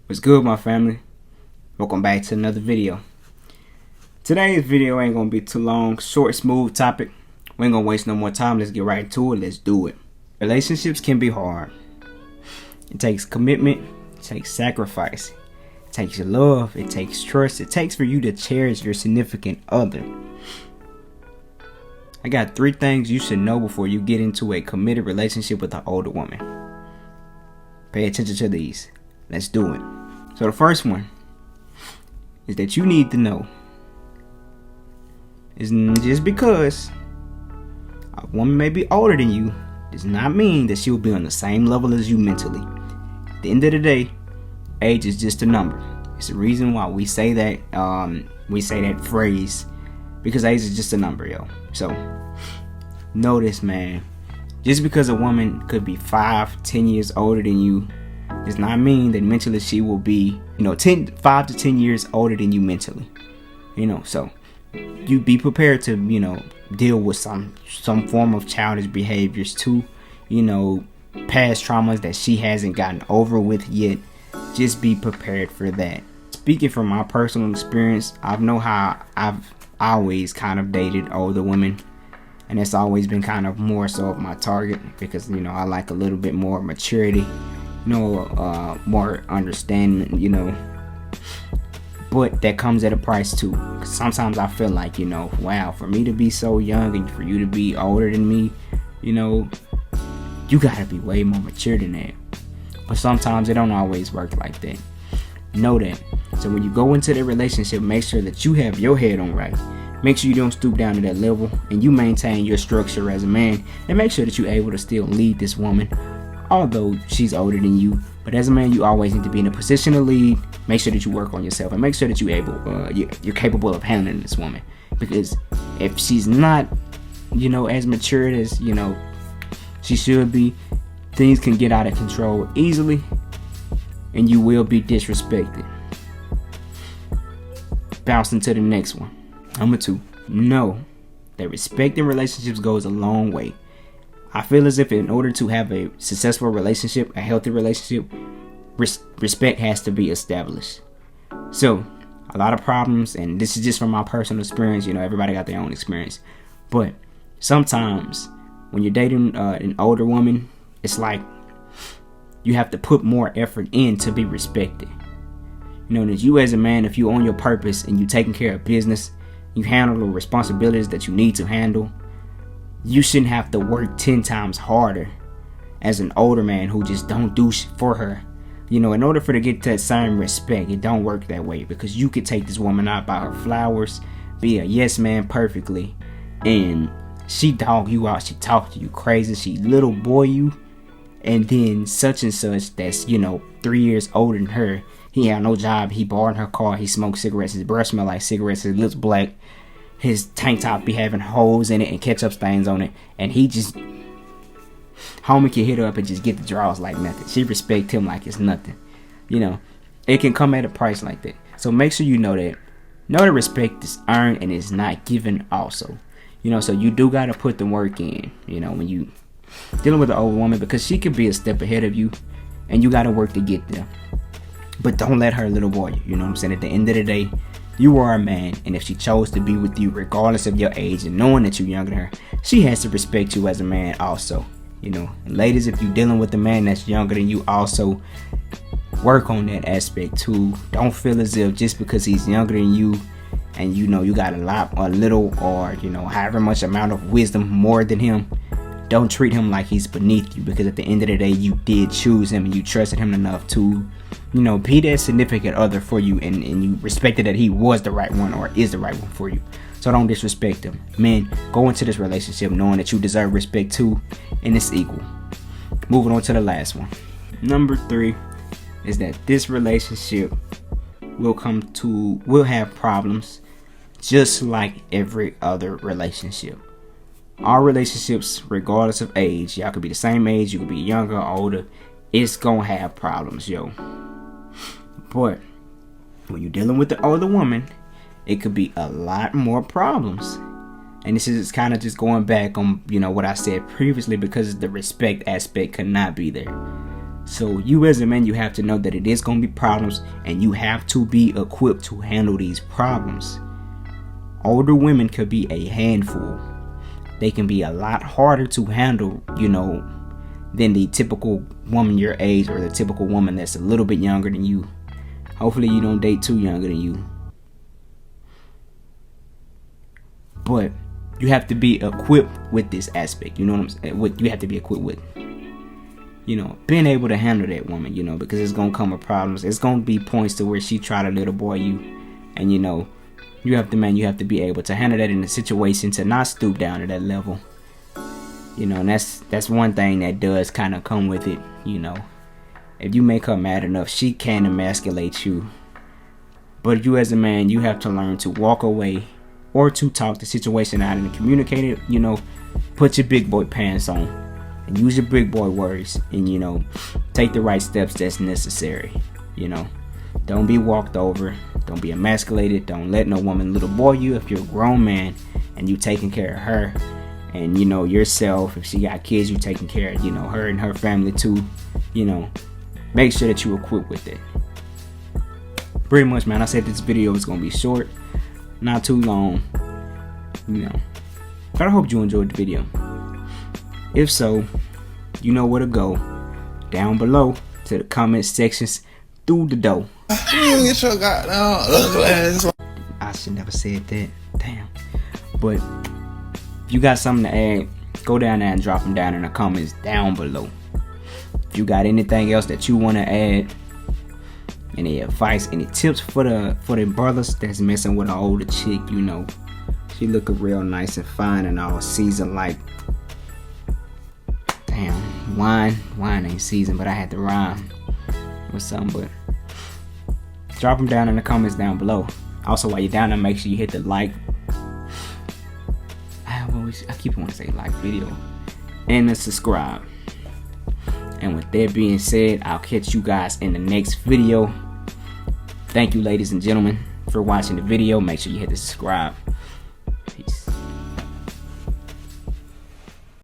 What's good, my family? Welcome back to another video. Today's video ain't gonna be too long. Short, smooth topic. We ain't gonna waste no more time. Let's get right into it. Let's do it. Relationships can be hard. It takes commitment. It takes sacrifice. It takes love. It takes trust. It takes for you to cherish your significant other. I got 3 things you should know before you get into a committed relationship with an older woman. Pay attention to these. Let's do it. So the first one is that you need to know is just because a woman may be older than you does not mean that she'll be on the same level as you mentally. At the end of the day, age is just a number. It's the reason why we say that phrase, because age is just a number, yo. So know this, man. Just because a woman could be 5-10 years older than you does not mean that mentally she will be, 5 to 10 years older than you mentally. So you be prepared to, deal with some form of childish behaviors too, past traumas that she hasn't gotten over with yet. Just be prepared for that. Speaking from my personal experience, I know how I've always kind of dated older women, and it's always been kind of more so of my target because, I like a little bit more maturity, more understanding, but that comes at a price too. Sometimes I feel like, wow, for me to be so young and for you to be older than me, you gotta be way more mature than that. But sometimes it don't always work like that. Know that. So when you go into the relationship, make sure that you have your head on right. Make sure you don't stoop down to that level, and you maintain your structure as a man, and make sure that you're able to still lead this woman, although she's older than you. But as a man, you always need to be in a position to lead. Make sure that you work on yourself, and make sure that you're capable of handling this woman. Because if she's not, as mature as she should be, things can get out of control easily, and you will be disrespected. Bouncing to the next one. Number 2, know that respect in relationships goes a long way. I feel as if in order to have a successful relationship, a healthy relationship, respect has to be established. So, a lot of problems, and this is just from my personal experience, everybody got their own experience. But sometimes when you're dating an older woman, it's like you have to put more effort in to be respected. That you as a man, if you own your purpose and you taking care of business, you handle the responsibilities that you need to handle, you shouldn't have to work 10 times harder as an older man who just don't do shit for her. In order for her to get that same respect, it don't work that way, because you could take this woman out by her flowers, be a yes man perfectly, and she dog you out, she talk to you crazy, she little boy you, and then such and such that's 3 years older than her, he had no job, he borrowed her car, he smoked cigarettes, his breath smell like cigarettes, his lips black, his tank top be having holes in it and ketchup stains on it, and he just, homie can hit her up and just get the draws like nothing. She respect him like it's nothing. It can come at a price like that. So make sure you know that. Know that respect is earned and is not given also. So you do gotta put the work in, when you dealing with an old woman, because she could be a step ahead of you and you gotta work to get there. But don't let her little boy you. At the end of the day, you are a man, and if she chose to be with you regardless of your age and knowing that you're younger than her, she has to respect you as a man also. And ladies, if you're dealing with a man that's younger than you, also work on that aspect too. Don't feel as if just because he's younger than you and you got a little or however much amount of wisdom more than him, don't treat him like he's beneath you, because at the end of the day, you did choose him and you trusted him enough to be that significant other for you, and you respected that he was the right one or is the right one for you. So don't disrespect him. Men, go into this relationship knowing that you deserve respect too, and it's equal. Moving on to the last one. Number 3 is that this relationship will have problems just like every other relationship. All relationships, regardless of age, y'all could be the same age, you could be younger or older, it's gonna have problems, yo. But when you're dealing with the older woman, it could be a lot more problems. And this is kind of just going back on, what I said previously, because the respect aspect could not be there. So you as a man, you have to know that it is going to be problems, and you have to be equipped to handle these problems. Older women could be a handful. They can be a lot harder to handle, than the typical woman your age, or the typical woman that's a little bit younger than you. Hopefully you don't date too younger than you. But you have to be equipped with this aspect. You know what I'm saying? What you have to be equipped with. Being able to handle that woman, because it's going to come with problems. It's going to be points to where she try to little boy you. And, you have to be able to handle that in a situation, to not stoop down to that level. And that's one thing that does kind of come with it. If you make her mad enough, she can emasculate you. But you as a man, you have to learn to walk away, or to talk the situation out and communicate it. Put your big boy pants on and use your big boy words, and take the right steps that's necessary. Don't be walked over, don't be emasculated, don't let no woman little boy you. If you're a grown man and you taking care of her, and yourself, if she got kids, you taking care of her and her family too. Make sure that you equipped with it. Pretty much, man. I said this video is gonna be short, not too long. But I hope you enjoyed the video. If so, you know where to go. Down below to the comment sections, through the door. I should never said that. Damn. But if you got something to add, go down there and drop them down in the comments down below. If you got anything else that you want to add, any advice, any tips for the brothers that's messing with an older chick, she looking real nice and fine and all seasoned like, damn, wine ain't seasoned, but I had to rhyme with something. But drop them down in the comments down below. Also, while you're down there, make sure you hit the like. I keep wanting to say like video, and the subscribe. And with that being said, I'll catch you guys in the next video. Thank you, ladies and gentlemen, for watching the video. Make sure you hit the subscribe.